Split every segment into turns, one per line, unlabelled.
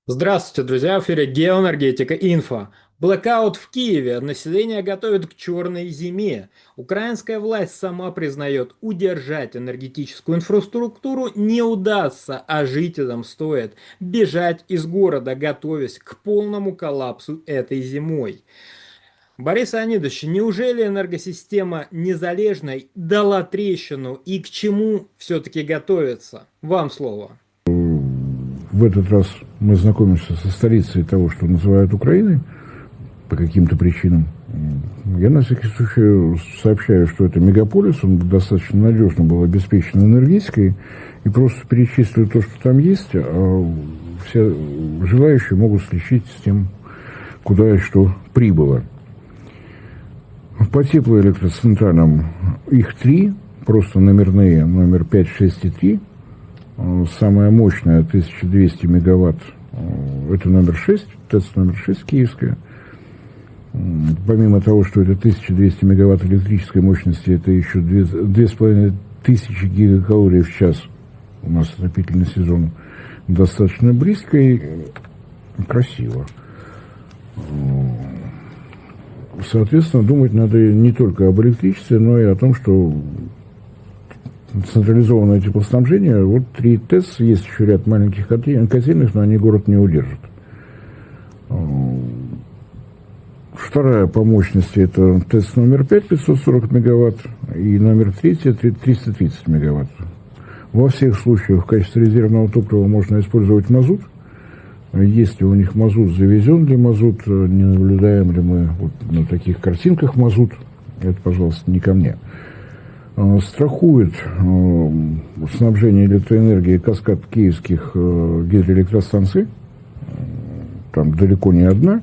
Здравствуйте, друзья! В эфире Геоэнергетика Инфо. Блэкаут в Киеве. Население готовит к черной зиме. Украинская власть сама признает, удержать энергетическую инфраструктуру не удастся, а жителям стоит бежать из города, готовясь к полному коллапсу этой зимой. Борис Леонидович, неужели энергосистема незалежной дала трещину и к чему все-таки готовится? Вам слово.
В этот раз мы знакомимся со столицей того, что называют Украиной, по каким-то причинам. Я на всякий случай сообщаю, что это мегаполис, он достаточно надежно был обеспечен энергетикой, и просто перечислю то, что там есть, а все желающие могут сличить с тем, куда и что прибыло. По теплоэлектроцентралам их три, просто номерные, номер 5, 6 и 3. Самая мощная, 1200 мегаватт, это номер 6, ТЭЦ номер 6 киевская. Помимо того, что это 1200 мегаватт электрической мощности, это еще 2500 гигакалорий в час. У нас отопительный сезон достаточно близко и красиво. Соответственно, думать надо не только об электричестве, но и о том, что централизованное теплоснабжение, вот 3 ТЭС, есть еще ряд маленьких котельных, но они город не удержат. Вторая по мощности это ТЭС номер 5, 540 мегаватт, и номер 3, 330 мегаватт. Во всех случаях в качестве резервного топлива можно использовать мазут. Если у них мазут завезен ли мазут, не наблюдаем ли мы вот на таких картинках мазут, это, пожалуйста, не ко мне. Страхует снабжение электроэнергии каскад киевских гидроэлектростанций. Там далеко не одна.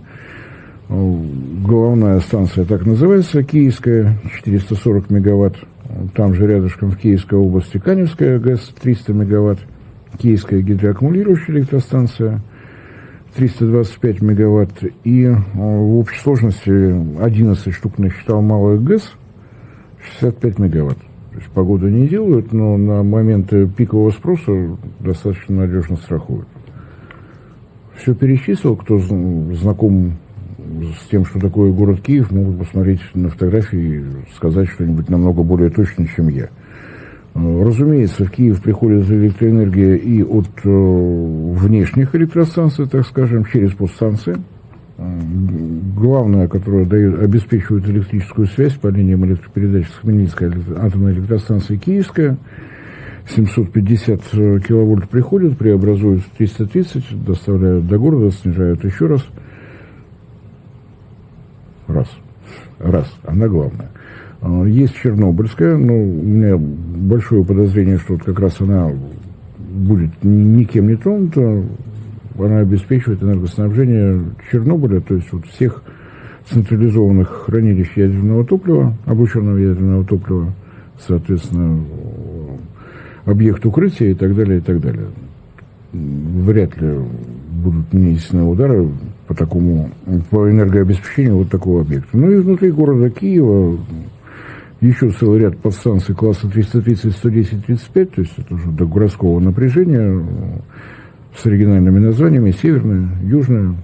Головная станция так называется, киевская, 440 мегаватт. Там же рядышком в Киевской области Каневская ГЭС, 300 мегаватт. Киевская гидроаккумулирующая электростанция, 325 мегаватт. И в общей сложности 11 штук насчитал малых ГЭС, 65 мегаватт. То есть погоду не делают, но на моменты пикового спроса достаточно надежно страхуют. Все перечислил, кто знаком с тем, что такое город Киев, могут посмотреть на фотографии и сказать что-нибудь намного более точно, чем я. Разумеется, в Киев приходит электроэнергия и от внешних электростанций, так скажем, через подстанции. Главное, которое обеспечивает электрическую связь по линиям электропередач с Хмельницкой атомной электростанции Киевская. 750 киловольт приходят, преобразуют в 330, доставляют до города, снижают еще раз. Она главная. Есть Чернобыльская, но у меня большое подозрение, что вот как раз она будет никем не тронута. Она обеспечивает энергоснабжение Чернобыля, то есть вот всех централизованных хранилищ ядерного топлива, облученного ядерного топлива, соответственно, объект укрытия и так далее, и так далее. Вряд ли будут нанесены удары по энергообеспечению вот такого объекта. Ну и внутри города Киева еще целый ряд подстанций класса 330, 110, 35, то есть это уже до городского напряжения, с оригинальными названиями: Северная, Южная,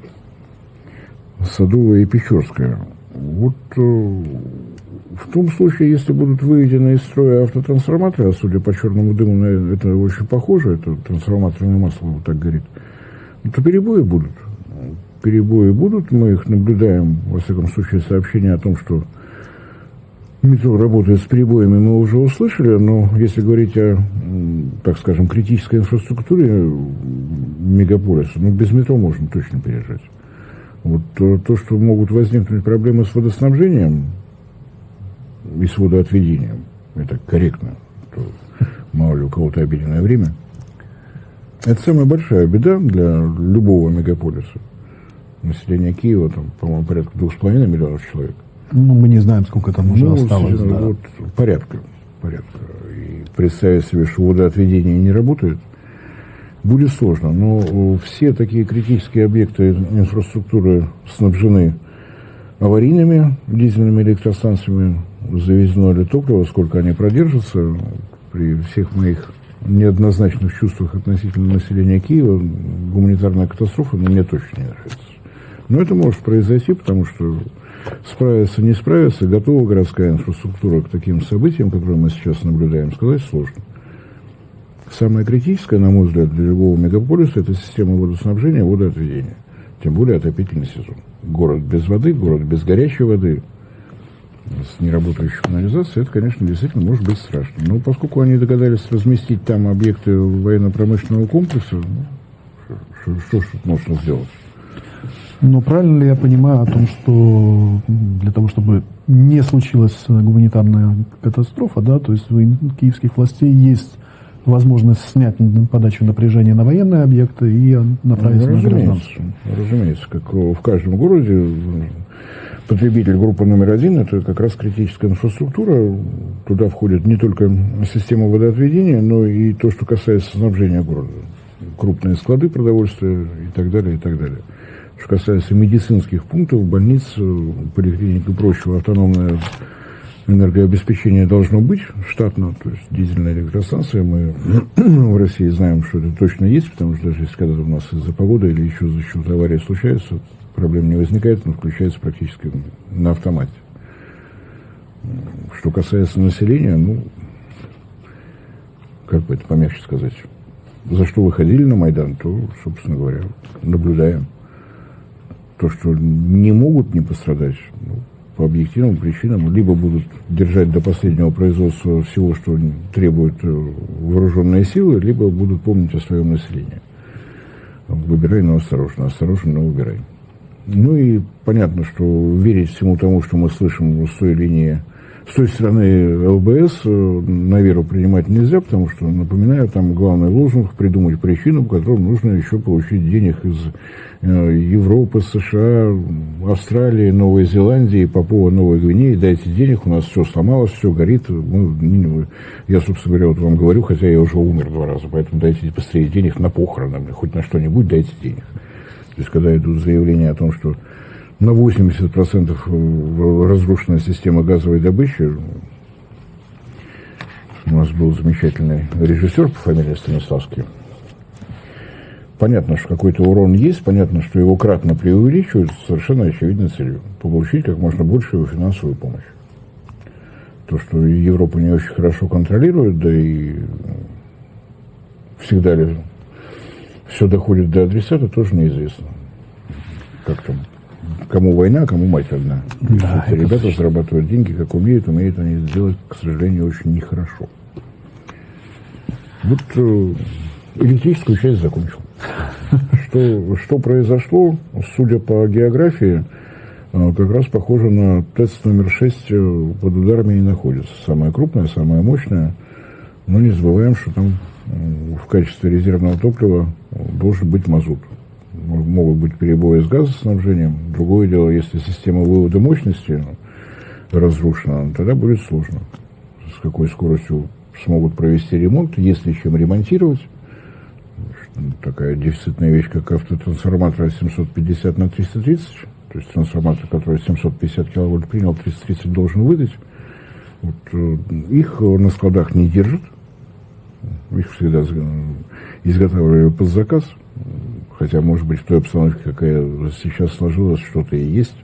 Садовая и Печорская. Вот в том случае, если будут выведены из строя автотрансформаторы, а судя по черному дыму, на это очень похоже, это трансформаторное масло вот так горит, то перебои будут. Перебои будут, мы их наблюдаем, во всяком случае, сообщение о том, что метро работает с перебоями, мы уже услышали, но если говорить о, так скажем, критической инфраструктуре мегаполиса, без метро можно точно переезжать. Вот то, что могут возникнуть проблемы с водоснабжением и с водоотведением, это корректно, то мало ли у кого-то обеденное время, это самая большая беда для любого мегаполиса. Население Киева, там, по-моему, порядка 2,5 миллионов человек.
Мы не знаем, сколько там уже осталось. Да.
Вот, порядка. И представить себе, что водоотведение не работает, будет сложно. Но все такие критические объекты инфраструктуры снабжены аварийными дизельными электростанциями. Завезено ли топливо, сколько они продержатся. При всех моих неоднозначных чувствах относительно населения Киева, гуманитарная катастрофа мне точно не нравится. Но это может произойти, потому что справиться, не справиться, готова городская инфраструктура к таким событиям, которые мы сейчас наблюдаем, сказать сложно. Самое критическое, на мой взгляд, для любого мегаполиса – это система водоснабжения и водоотведения. Тем более отопительный сезон. Город без воды, город без горячей воды, с неработающей канализацией, это, конечно, действительно может быть страшно. Но поскольку они догадались разместить там объекты военно-промышленного комплекса, что ж тут можно сделать?
Но правильно ли я понимаю о том, что для того, чтобы не случилась гуманитарная катастрофа, да, то есть у киевских властей есть возможность снять подачу напряжения на военные объекты и направить на гражданские?
Разумеется, как в каждом городе потребитель группы номер один – это как раз критическая инфраструктура. Туда входит не только система водоотведения, но и то, что касается снабжения города. Крупные склады продовольствия и так далее, и так далее. Что касается медицинских пунктов, больниц, поликлиник и прочего, автономное энергообеспечение должно быть штатно, то есть дизельная электростанция. Мы в России знаем, что это точно есть, потому что даже если когда-то у нас из-за погоды или еще за счет аварии случается, проблем не возникает, но включается практически на автомате. Что касается населения, ну, как бы это помягче сказать, за что выходили на Майдан, то, собственно говоря, наблюдаем. То, что не могут не пострадать, ну, по объективным причинам, либо будут держать до последнего производства всего, что требуют вооруженные силы, либо будут помнить о своем населении. Выбирай, но осторожно, осторожно, но выбирай. Ну и понятно, что верить всему тому, что мы слышим с той линии, с той стороны ЛБС, на веру принимать нельзя, потому что, напоминаю, там главный лозунг – придумать причину, по которой нужно еще получить денег из Европы, США, Австралии, Новой Зеландии, Папуа, Новой Гвинеи. Дайте денег, у нас все сломалось, все горит. Я, собственно говоря, вот вам говорю, хотя я уже умер 2 раза, поэтому дайте быстрее денег на похороны, хоть на что-нибудь дайте денег. То есть, когда идут заявления о том, что на 80% разрушена система газовой добычи. У нас был замечательный режиссер по фамилии Станиславский. Понятно, что какой-то урон есть, понятно, что его кратно преувеличивают с совершенно очевидной целью – получить как можно большую финансовую помощь. То, что Европа не очень хорошо контролирует, да и всегда ли все доходит до адресата, тоже неизвестно. Как там? Кому война, кому мать одна.
Да,
ребята зарабатывают деньги, как умеют они сделать, к сожалению, очень нехорошо. Вот электрическую часть закончил. Что произошло, судя по географии, как раз похоже на ТЭЦ номер 6 под ударами и находится. Самая крупная, самая мощная. Но не забываем, что там в качестве резервного топлива должен быть мазут. Могут быть перебои с газоснабжением. Другое дело, если система вывода мощности разрушена, тогда будет сложно. С какой скоростью смогут провести ремонт, если чем ремонтировать. Такая дефицитная вещь, как автотрансформатор 750 на 330, то есть трансформатор, который 750 киловольт принял, 330 должен выдать. Вот, их на складах не держат. Их всегда изготавливали под заказ. Хотя, может быть, в той обстановке, какая сейчас сложилась, что-то и есть.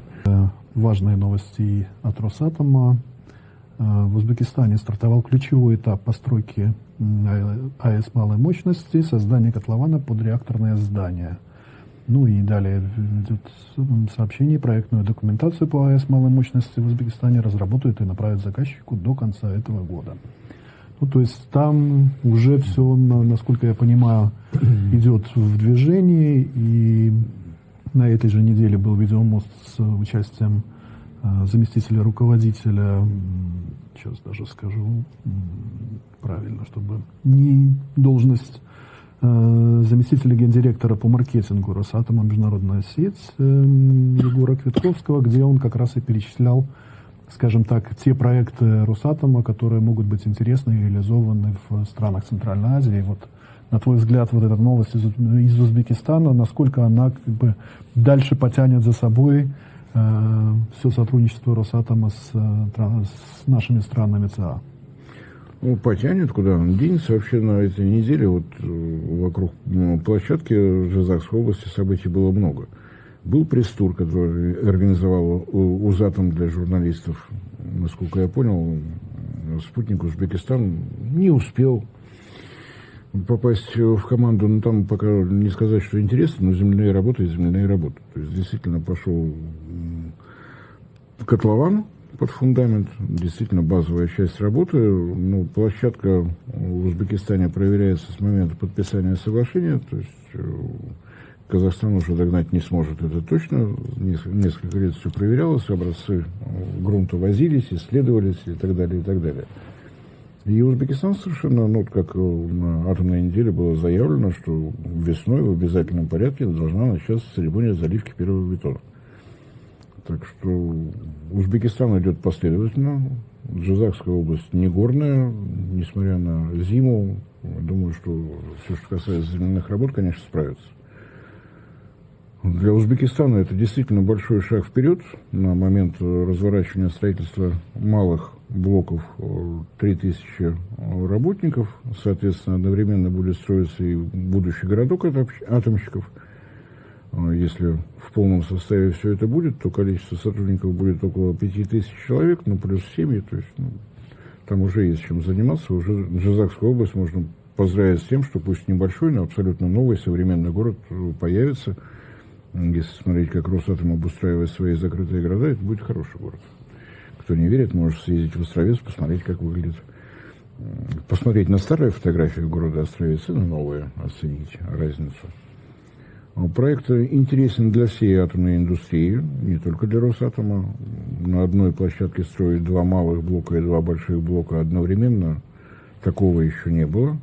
Важные новости от Росатома. В Узбекистане стартовал ключевой этап постройки АЭС малой мощности, создание котлована под реакторное здание. Ну и далее идет сообщение, проектную документацию по АЭС малой мощности в Узбекистане разработают и направят заказчику до конца этого года. Ну, то есть там уже все, насколько я понимаю, идет в движении, и на этой же неделе был видеомост с участием заместителя руководителя, сейчас даже скажу правильно, чтобы не должность заместителя гендиректора по маркетингу Росатома «Международная сеть» Егора Квитковского, где он как раз и перечислял, скажем так, те проекты Росатома, которые могут быть интересны и реализованы в странах Центральной Азии. Вот, на твой взгляд, вот эта новость из Узбекистана, насколько она как бы дальше потянет за собой все сотрудничество Росатома с нашими странами ЦА?
Ну, потянет, куда он денется. Вообще на этой неделе вот вокруг площадки Жизакской области событий было много. Был пресс-тур, который организовал Узатом для журналистов. Насколько я понял, спутник Узбекистан не успел попасть в команду. Ну, там пока не сказать, что интересно, но земляные работы и земляные работы. То есть действительно пошел котлован под фундамент, действительно базовая часть работы. Ну, площадка в Узбекистане проверяется с момента подписания соглашения, то есть Казахстан уже догнать не сможет, это точно. Несколько лет все проверялось, образцы грунта возились, исследовались и так далее, и так далее. И Узбекистан совершенно, ну, как на атомной неделе было заявлено, что весной в обязательном порядке должна начаться церемония заливки первого бетона. Так что Узбекистан идет последовательно. Жизакская область не горная, несмотря на зиму. Думаю, что все, что касается земляных работ, конечно, справится. Для Узбекистана это действительно большой шаг вперед. На момент разворачивания строительства малых блоков 3000 работников. Соответственно, одновременно будет строиться и будущий городок атомщиков. Если в полном составе все это будет, то количество сотрудников будет около 5000 человек, ну, плюс семьи. То есть, ну, там уже есть чем заниматься. Уже Жизакскую область можно поздравить с тем, что пусть небольшой, но абсолютно новый современный город появится. Если смотреть, как Росатом обустраивает свои закрытые города, это будет хороший город. Кто не верит, может съездить в Островец, посмотреть, как выглядит. Посмотреть на старые фотографии города Островец и на новые, оценить разницу. Проект интересен для всей атомной индустрии, не только для Росатома. На одной площадке строить 2 малых блока и 2 больших блока одновременно. Такого еще не было.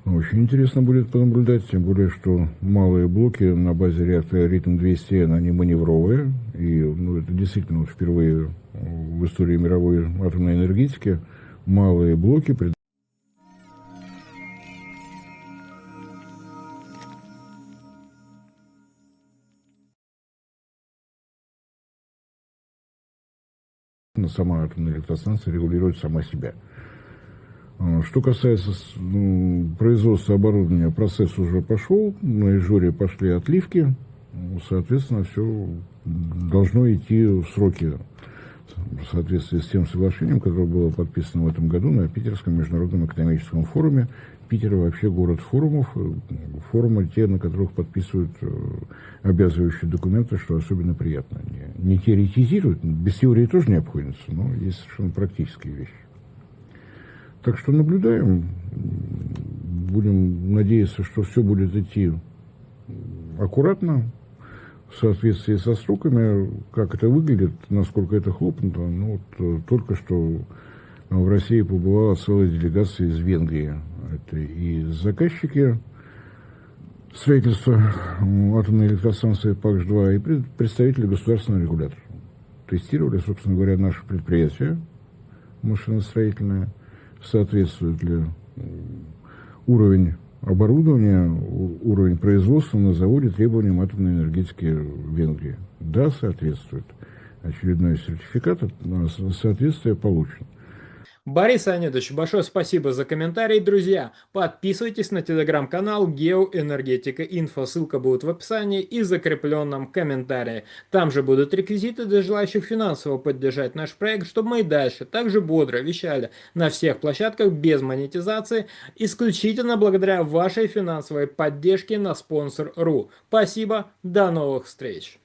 Очень интересно будет понаблюдать, тем более, что малые блоки на базе реактора Ритм-200Н, они маневровые. И ну, это действительно вот впервые в истории мировой атомной энергетики малые блоки сама атомная электростанция регулирует сама себя. Что касается производства оборудования, процесс уже пошел, на Ижоре пошли отливки, соответственно, все должно идти в сроки в соответствии с тем соглашением, которое было подписано в этом году на Питерском международном экономическом форуме. Питер вообще город форумов, форумы те, на которых подписывают обязывающие документы, что особенно приятно. Не теоретизируют, без теории тоже не обходится, но есть совершенно практические вещи. Так что наблюдаем, будем надеяться, что все будет идти аккуратно, в соответствии со сроками. Как это выглядит, насколько это хлопнуто, ну, вот, только что в России побывала целая делегация из Венгрии. Это и заказчики строительства атомной электростанции ПАКШ-2, и представители государственного регулятора. Тестировали, собственно говоря, наше предприятие машиностроительное, соответствует ли уровень оборудования, уровень производства на заводе требованиям атомной энергетики в Венгрии. Да, соответствует. Очередной сертификат на соответствие получен.
Борис Анидович, большое спасибо за комментарий, друзья. Подписывайтесь на телеграм-канал Геоэнергетика Инфо, ссылка будет в описании и закрепленном комментарии. Там же будут реквизиты для желающих финансово поддержать наш проект, чтобы мы и дальше также бодро вещали на всех площадках без монетизации, исключительно благодаря вашей финансовой поддержке на Sponsor.ru. Спасибо, до новых встреч!